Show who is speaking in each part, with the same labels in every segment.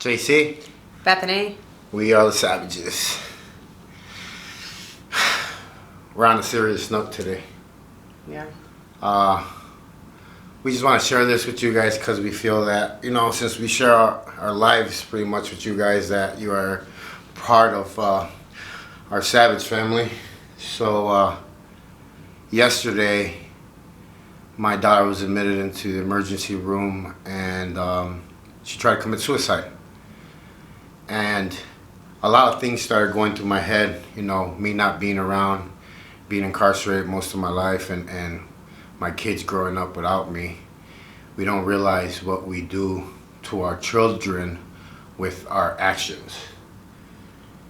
Speaker 1: JC,
Speaker 2: Bethany.
Speaker 1: we are the Savages. We're on a serious note today.
Speaker 2: Yeah.
Speaker 1: We just want to share this with you guys because we feel that, since we share our lives pretty much with you guys, that you are part of our Savage family. So, yesterday, my daughter was admitted into the emergency room and she tried to commit suicide. And a lot of things started going through my head, me not being around, being incarcerated most of my life, and my kids growing up without me. We don't realize what we do to our children with our actions.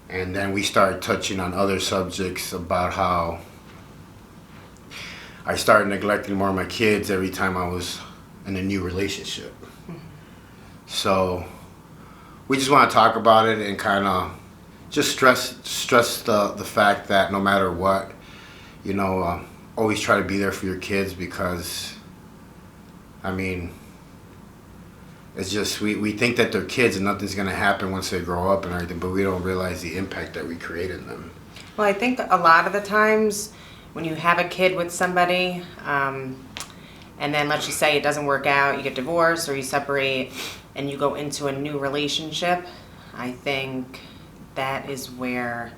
Speaker 1: And then we started touching on other subjects about how I started neglecting more of my kids every time I was in a new relationship. So we just want to talk about it and kind of just stress the fact that no matter what, always try to be there for your kids, because it's just we think that they're kids and nothing's going to happen once they grow up and everything, but we don't realize the impact that we create in them.
Speaker 2: Well, I think a lot of the times when you have a kid with somebody, and then let's just say it doesn't work out, you get divorced or you separate and you go into a new relationship, I think that is where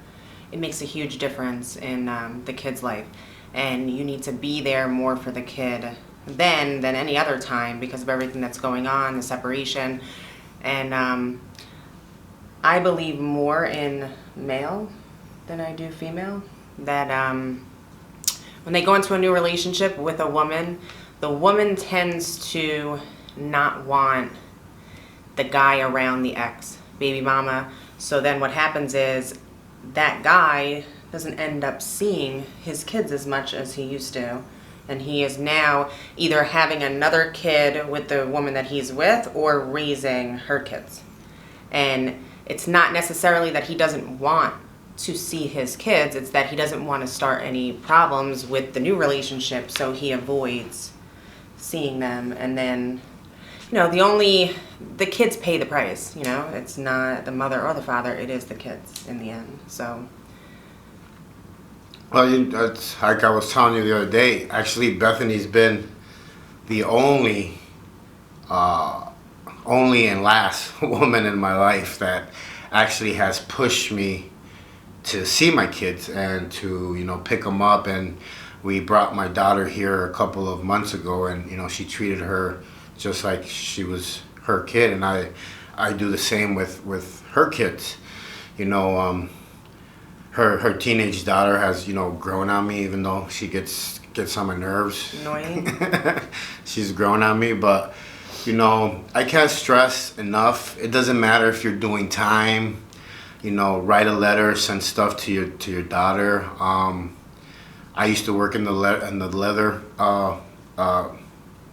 Speaker 2: it makes a huge difference in the kid's life. And you need to be there more for the kid than any other time because of everything that's going on, the separation. And I believe more in male than I do female. That when they go into a new relationship with a woman, the woman tends to not want the guy around the ex, baby mama. So then what happens is that guy doesn't end up seeing his kids as much as he used to. And he is now either having another kid with the woman that he's with or raising her kids. And it's not necessarily that he doesn't want to see his kids, it's that he doesn't want to start any problems with the new relationship, so he avoids seeing them. And then the kids pay the price, it's not the mother or the father, it is the kids in the end. So
Speaker 1: well, it's like I was telling you the other day, actually Bethany's been the only and last woman in my life that actually has pushed me to see my kids and to pick them up. And we brought my daughter here a couple of months ago, and she treated her just like she was her kid, and I do the same with her kids. Her teenage daughter has grown on me, even though she gets on my nerves.
Speaker 2: Annoying.
Speaker 1: She's grown on me, but I can't stress enough. It doesn't matter if you're doing time. Write a letter, send stuff to your daughter. I used to work in the leather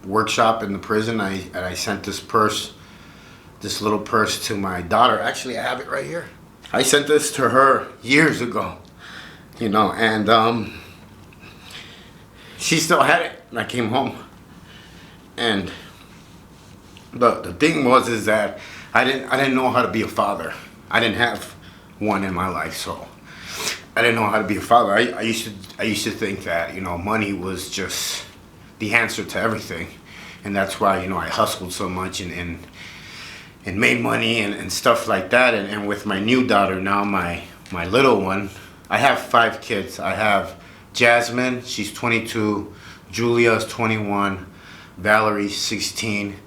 Speaker 1: workshop in the prison. I sent this little purse to my daughter. Actually, I have it right here. I sent this to her years ago, and she still had it when I came home. And the thing is that I didn't know how to be a father. I didn't have one in my life, so I didn't know how to be a father. I used to think that money was just the answer to everything, and that's why I hustled so much and made money and stuff like that. And with my new daughter now, my little one, I have 5 kids. I have Jasmine, she's 22, Julia's 21, Valerie's 16,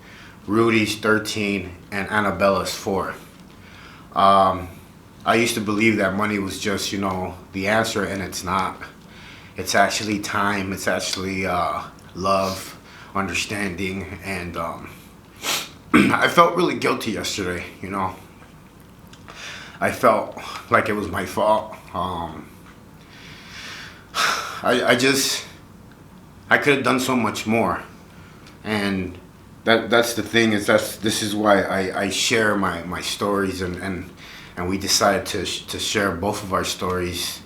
Speaker 1: Rudy's 13, and Annabella's 4. I used to believe that money was just the answer, and it's not. It's actually time. It's actually love, understanding, and I felt really guilty yesterday. I felt like it was my fault. I could have done so much more, and that's the thing. This is why I share my stories, and we decided to share both of our stories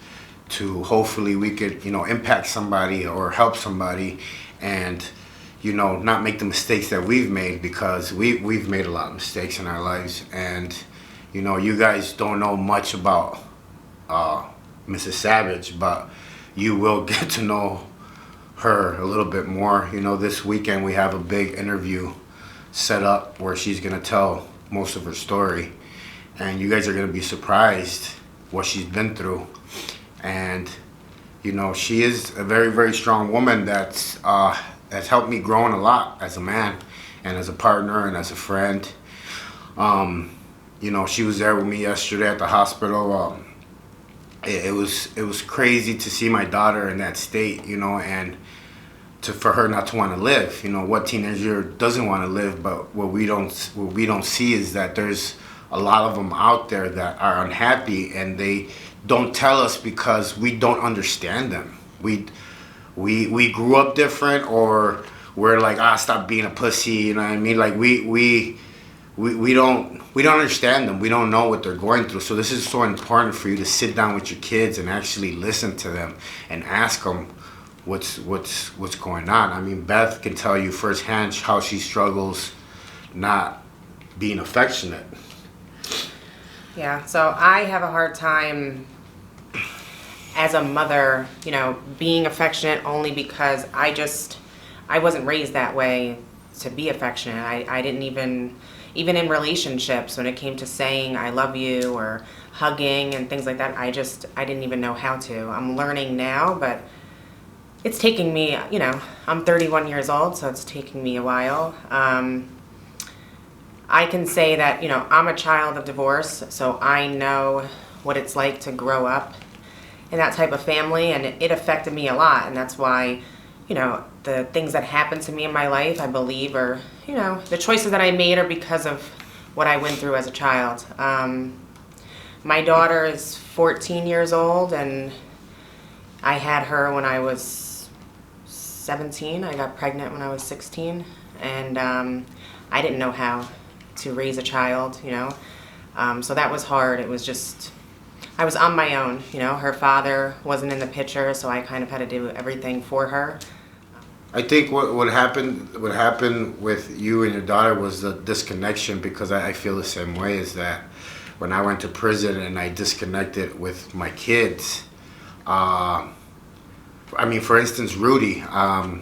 Speaker 1: to hopefully we could impact somebody or help somebody, and not make the mistakes that we've made, because we've made a lot of mistakes in our lives. And you guys don't know much about Mrs. Savage, but you will get to know her a little bit more. This weekend we have a big interview set up where she's gonna tell most of her story, and you guys are gonna be surprised what she's been through. And she is a very, very strong woman that's has helped me growing a lot as a man and as a partner and as a friend. She was there with me yesterday at the hospital. It was crazy to see my daughter in that state, and for her not to want to live. What teenager doesn't want to live? But what we don't see is that there's a lot of them out there that are unhappy, and they don't tell us because we don't understand them. We grew up different, or we're like, stop being a pussy, you know what I mean? Like we don't understand them. We don't know what they're going through. So this is so important for you to sit down with your kids and actually listen to them and ask them what's going on. I mean, Beth can tell you firsthand how she struggles not being affectionate.
Speaker 2: Yeah, so I have a hard time as a mother, being affectionate, only because I wasn't raised that way to be affectionate. I didn't even in relationships, when it came to saying I love you or hugging and things like that, I didn't even know how to. I'm learning now, but it's taking me, I'm 31 years old, so it's taking me a while. I can say that, I'm a child of divorce, so I know what it's like to grow up in that type of family, and it affected me a lot. And that's why, the things that happened to me in my life, I believe, are, the choices that I made are because of what I went through as a child. My daughter is 14 years old, and I had her when I was 17. I got pregnant when I was 16, and I didn't know how to raise a child, so that was hard. It was just, I was on my own. Her father wasn't in the picture, so I kind of had to do everything for her.
Speaker 1: I think what happened with you and your daughter was the disconnection, because I feel the same way. Is that when I went to prison and I disconnected with my kids, for instance, Rudy, I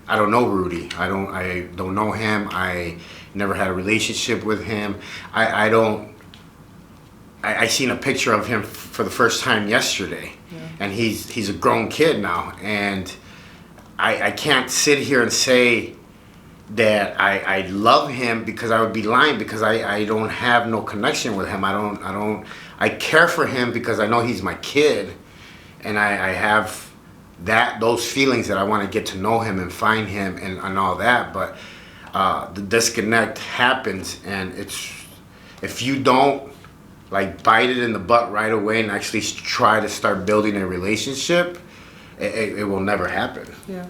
Speaker 1: don't know Rudy. I don't know him. I never had a relationship with him. I seen a picture of him for the first time yesterday, and he's a grown kid now, and I can't sit here and say that I love him, because I would be lying, because I don't have no connection with him. I care for him because I know he's my kid, and I have those feelings that I want to get to know him and find him and all that. But the disconnect happens, and if you don't bite it in the butt right away and actually try to start building a relationship, it will never happen.
Speaker 2: Yeah.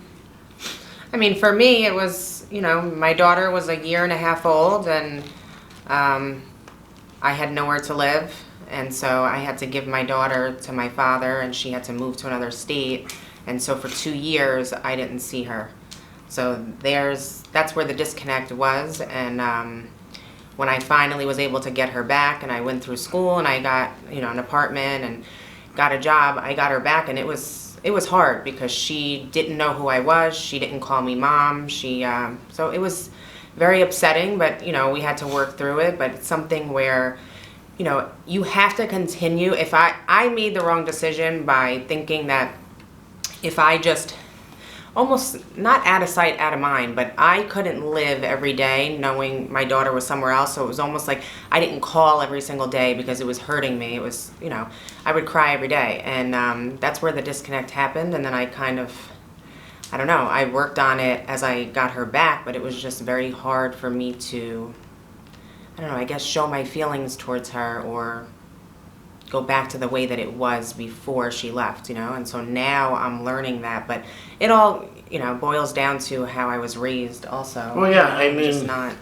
Speaker 2: For me, it was, my daughter was a year and a half old, and I had nowhere to live, and so I had to give my daughter to my father, and she had to move to another state, and so for 2 years I didn't see her. So that's where the disconnect was. And when I finally was able to get her back, and I went through school, and I got an apartment and got a job, I got her back, and it was hard because she didn't know who I was. She didn't call me mom. So it was very upsetting, but we had to work through it. But it's something where you have to continue. If I made the wrong decision by thinking that if I just almost not out of sight, out of mind, but I couldn't live every day knowing my daughter was somewhere else. So it was almost like I didn't call every single day because it was hurting me. It was, I would cry every day. And that's where the disconnect happened. And then I kind of, I don't know, I worked on it as I got her back, but it was just very hard for me to, I don't know, I guess show my feelings towards her or go back to the way that it was before she left, and so now I'm learning that, but it all, boils down to how I was raised also.
Speaker 1: Well, yeah,
Speaker 2: just not.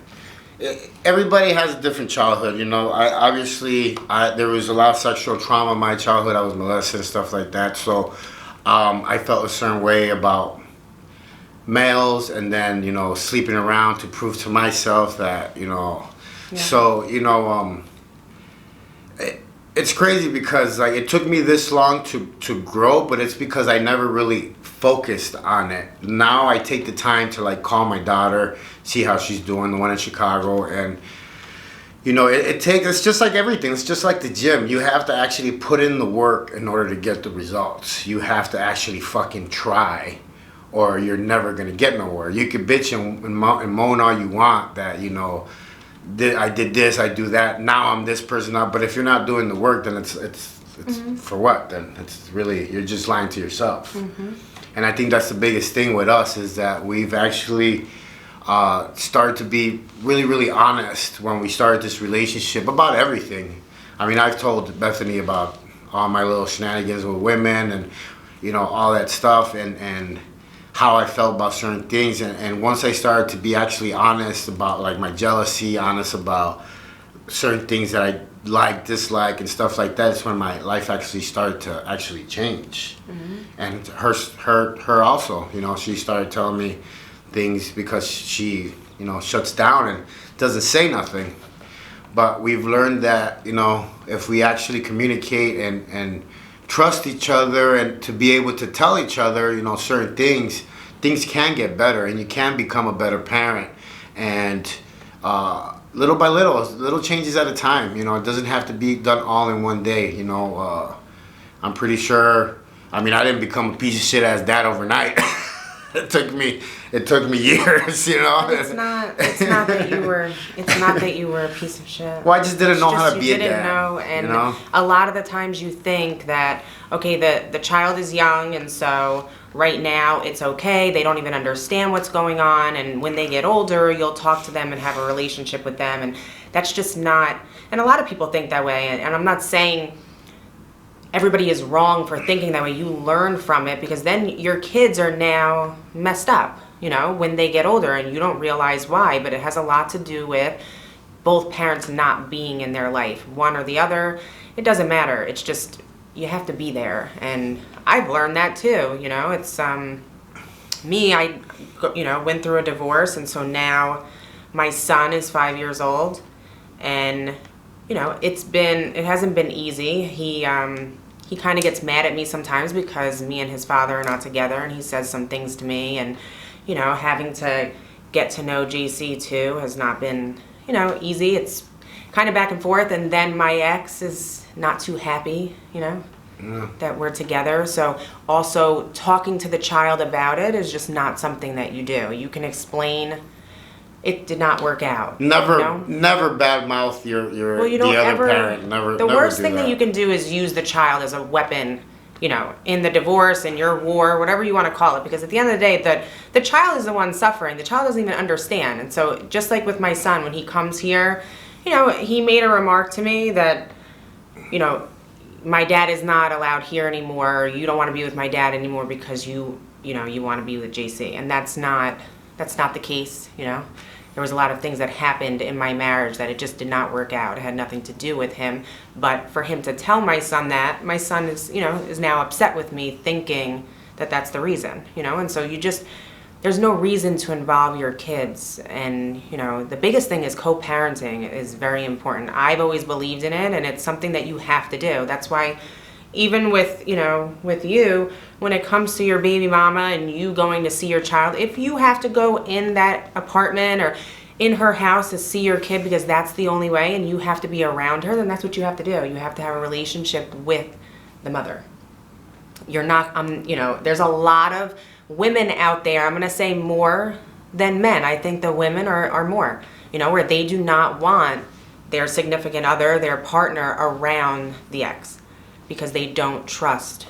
Speaker 1: Everybody has a different childhood, there was a lot of sexual trauma in my childhood. I was molested and stuff like that, so I felt a certain way about males, and then, you know, sleeping around to prove to myself that, you know.
Speaker 2: Yeah.
Speaker 1: So, you know, it's crazy because like it took me this long to grow, but it's because I never really focused on it. Now I take the time to like call my daughter, see how she's doing, the one in Chicago, and you know, it's just like everything. It's just like the gym. You have to actually put in the work in order to get the results. You have to actually fucking try, or you're never gonna get nowhere. You can bitch and moan all you want that, you know, I did this, I do that, now I'm this person now. But if you're not doing the work, then it's for what? Then it's really, you're just lying to yourself. And I think that's the biggest thing with us, is that we've actually started to be really, really honest when we started this relationship about everything. I mean, I've told Bethany about all my little shenanigans with women and, you know, all that stuff, and how I felt about certain things. And once I started to be actually honest about like my jealousy, honest about certain things that I like, dislike, and stuff like that, it's when my life actually started to actually change. And her also, you know, she started telling me things because she, you know, shuts down and doesn't say nothing. But we've learned that, you know, if we actually communicate and trust each other, and to be able to tell each other, you know, certain things can get better, and you can become a better parent. And little by little changes at a time. You know, it doesn't have to be done all in one day. You know, I'm pretty sure. I mean, I didn't become a piece of shit ass dad overnight. It took me years. You know.
Speaker 2: It's not that you were. It's not that you were a piece of shit.
Speaker 1: Well, I just didn't know how to be a dad.
Speaker 2: You didn't know, and
Speaker 1: you know?
Speaker 2: A lot of the times you think that, okay, the child is young, and so right now it's okay. They don't even understand what's going on, and when they get older, you'll talk to them and have a relationship with them, and that's just not. And a lot of people think that way, and I'm not saying everybody is wrong for thinking that way. You learn from it, because then your kids are now messed up, you know, when they get older, and you don't realize why. But it has a lot to do with both parents not being in their life, one or the other. It doesn't matter. It's just, you have to be there. And I've learned that too, you know. It's me, I, you know, went through a divorce, and so now my son is 5 years old, and you know, it hasn't been easy. He kind of gets mad at me sometimes because me and his father are not together, and he says some things to me, and, you know, having to get to know JC too has not been, you know, easy. It's kind of back and forth, and then my ex is not too happy, you know, that we're together. So also talking to the child about it is just not something that you do. You can explain it did not work out.
Speaker 1: Never,
Speaker 2: you know?
Speaker 1: Never badmouth your
Speaker 2: Well, you don't
Speaker 1: the other
Speaker 2: ever,
Speaker 1: parent. Never.
Speaker 2: The
Speaker 1: never
Speaker 2: worst
Speaker 1: do
Speaker 2: thing that you can do is use the child as a weapon, you know, in the divorce, in your war, whatever you want to call it. Because at the end of the day, the child is the one suffering. The child doesn't even understand. And so just like with my son, when he comes here, you know, he made a remark to me that, you know, my dad is not allowed here anymore. Or you don't want to be with my dad anymore because you know, you want to be with JC. And that's not the case, you know. There was a lot of things that happened in my marriage that it just did not work out. It had nothing to do with him. But for him to tell my son that, my son is, you know, is now upset with me, thinking that that's the reason, you know. And so there's no reason to involve your kids. And, you know, the biggest thing is co-parenting is very important. I've always believed in it, and it's something that you have to do. That's why even with, you know, with you, when it comes to your baby mama and you going to see your child, if you have to go in that apartment or in her house to see your kid because that's the only way, and you have to be around her, then that's what you have to do. You have to have a relationship with the mother. You're not, you know, there's a lot of women out there, I'm going to say more than men. I think the women are more, you know, where they do not want their significant other, their partner around the ex, because they don't trust,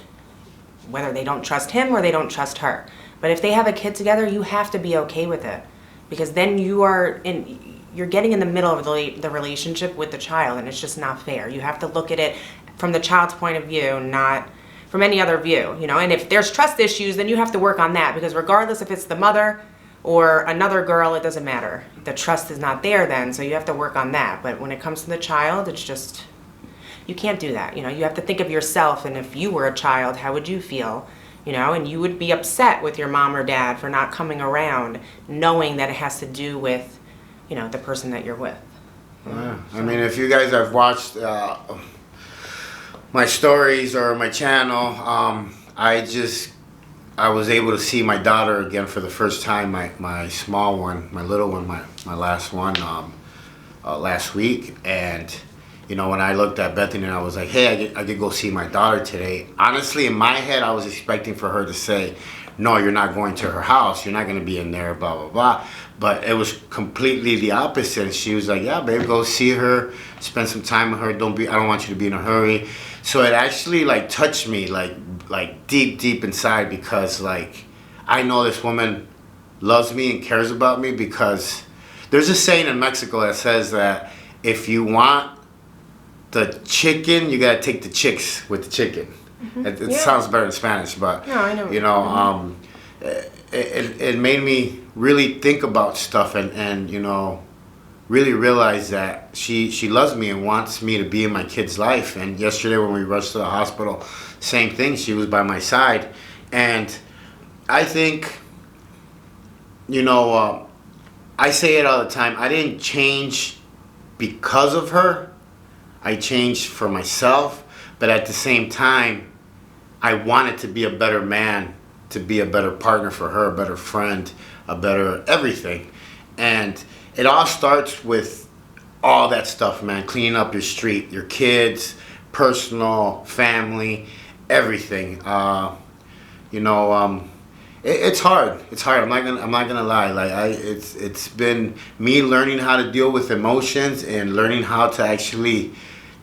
Speaker 2: whether they don't trust him or they don't trust her. But if they have a kid together, you have to be okay with it, because then you're getting in the middle of the relationship with the child, and it's just not fair. You have to look at it from the child's point of view, not from any other view, you know. And if there's trust issues, then you have to work on that, because regardless if it's the mother or another girl, it doesn't matter. The trust is not there then, so you have to work on that. But when it comes to the child, it's just, you can't do that. You know, you have to think of yourself, and if you were a child, how would you feel? you know, and you would be upset with your mom or dad for not coming around, knowing that it has to do with, you know, the person that you're with.
Speaker 1: Yeah. I mean, if you guys have watched my stories or my channel, I was able to see my daughter again for the first time, my small one, my little one, my last one, last week. And, you know, when I looked at Bethany and I was like, hey, I could go see my daughter today. Honestly, in my head, I was expecting for her to say, no, you're not going to her house. You're not going to be in there, blah, blah, blah. But it was completely the opposite. And she was like, yeah, babe, go see her, spend some time with her. I don't want you to be in a hurry. So it actually like touched me like deep inside, because like I know this woman loves me and cares about me, because there's a saying in Mexico that says that if you want the chicken, you gotta take the chicks with the chicken. Mm-hmm. It sounds better in Spanish, but
Speaker 2: no, I know.
Speaker 1: You know, it made me really think about stuff and you know, really realize that she loves me and wants me to be in my kid's life. And yesterday when we rushed to the hospital, same thing, she was by my side. And I think, you know, I say it all the time, I didn't change because of her, I changed for myself. But at the same time, I wanted to be a better man, to be a better partner for her, a better friend, a better everything. And it all starts with all that stuff, man. Cleaning up your street, your kids, personal, family, everything. You know, it's hard. It's hard. I'm not gonna lie. Like it's been me learning how to deal with emotions and learning how to actually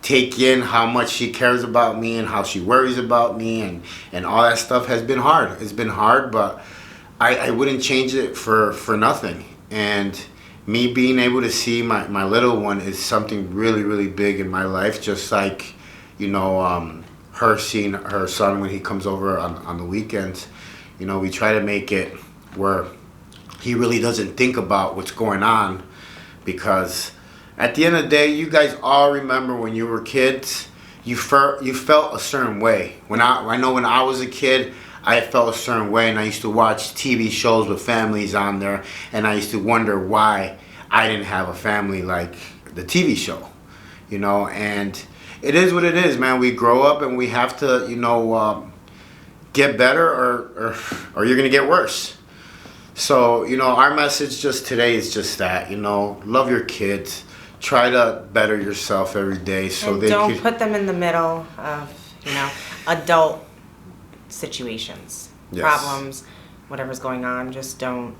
Speaker 1: take in how much she cares about me and how she worries about me, and all that stuff has been hard. It's been hard, but I wouldn't change it for nothing. And me being able to see my little one is something really, really big in my life. Just like, you know, her seeing her son when he comes over on the weekends. You know, we try to make it where he really doesn't think about what's going on, because at the end of the day, you guys all remember when you were kids, you felt a certain way. I know when I was a kid, I felt a certain way, and I used to watch TV shows with families on there, and I used to wonder why I didn't have a family like the TV show, you know. And it is what it is, man. We grow up and we have to, you know, get better or you're gonna get worse. So, you know, our message just today is just that, you know, love your kids, try to better yourself every day, so
Speaker 2: and
Speaker 1: they
Speaker 2: don't put them in the middle of, you know, adult situations,
Speaker 1: yes,
Speaker 2: problems, whatever's going on. Just don't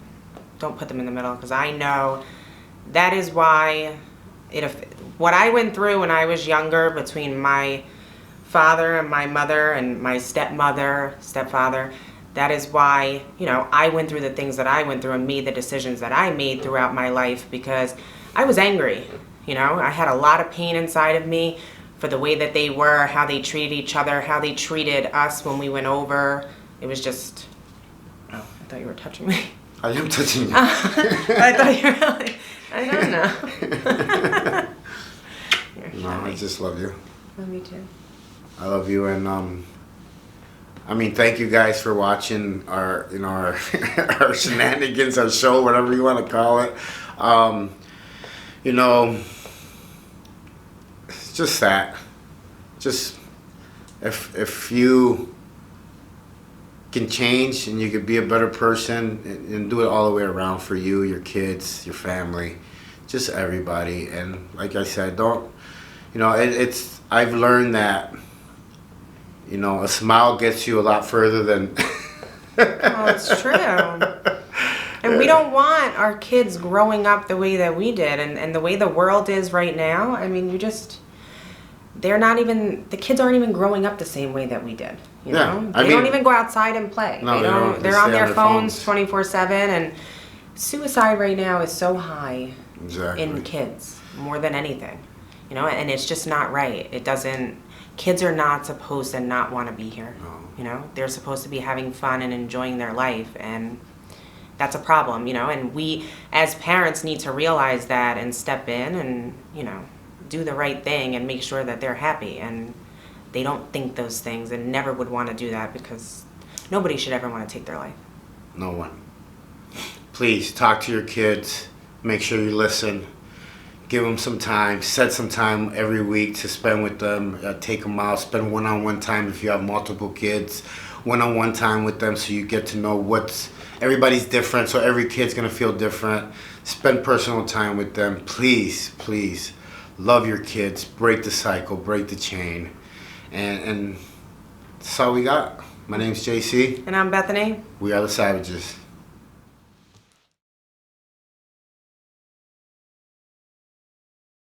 Speaker 2: put them in the middle, because I know that is why what I went through when I was younger, between my father and my mother and my stepfather, that is why, you know, I went through the things that I went through and made the decisions that I made throughout my life, because I was angry. You know, I had a lot of pain inside of me for the way that they were, how they treated each other, how they treated us when we went over. It was just, oh, I thought you were touching me.
Speaker 1: I am touching you.
Speaker 2: I thought you were really, I don't know.
Speaker 1: No, I just love you.
Speaker 2: Love you too.
Speaker 1: I love you, and I mean, thank you guys for watching our, you know, our shenanigans, our show, whatever you want to call it. You know, it's just that. Just if you can change and you could be a better person and do it all the way around for you, your kids, your family, just everybody. And like I said, don't, you know, it's I've learned that, you know, a smile gets you a lot further than
Speaker 2: Oh, it's true. And we don't want our kids growing up the way that we did, and the way the world is right now. I mean, the kids aren't even growing up the same way that we did. You know? They don't even go outside and play.
Speaker 1: No, they don't.
Speaker 2: They're on their phones 24/7, and suicide right now is so high in kids, more than anything. You know, and it's just not right. Kids are not supposed to not want to be here.
Speaker 1: No.
Speaker 2: You know, they're supposed to be having fun and enjoying their life, and that's a problem, you know, and we as parents need to realize that and step in and, you know, do the right thing and make sure that they're happy and they don't think those things and never would want to do that, because nobody should ever want to take their life.
Speaker 1: No one. Please talk to your kids. Make sure you listen. Give them some time. Set some time every week to spend with them. Take them out. Spend one-on-one time if you have multiple kids. One-on-one time with them so you get to know everybody's different, so every kid's going to feel different. Spend personal time with them. Please, please, love your kids. Break the cycle. Break the chain. And that's all we got. My name's JC.
Speaker 2: And I'm Bethany.
Speaker 1: We are the Savages.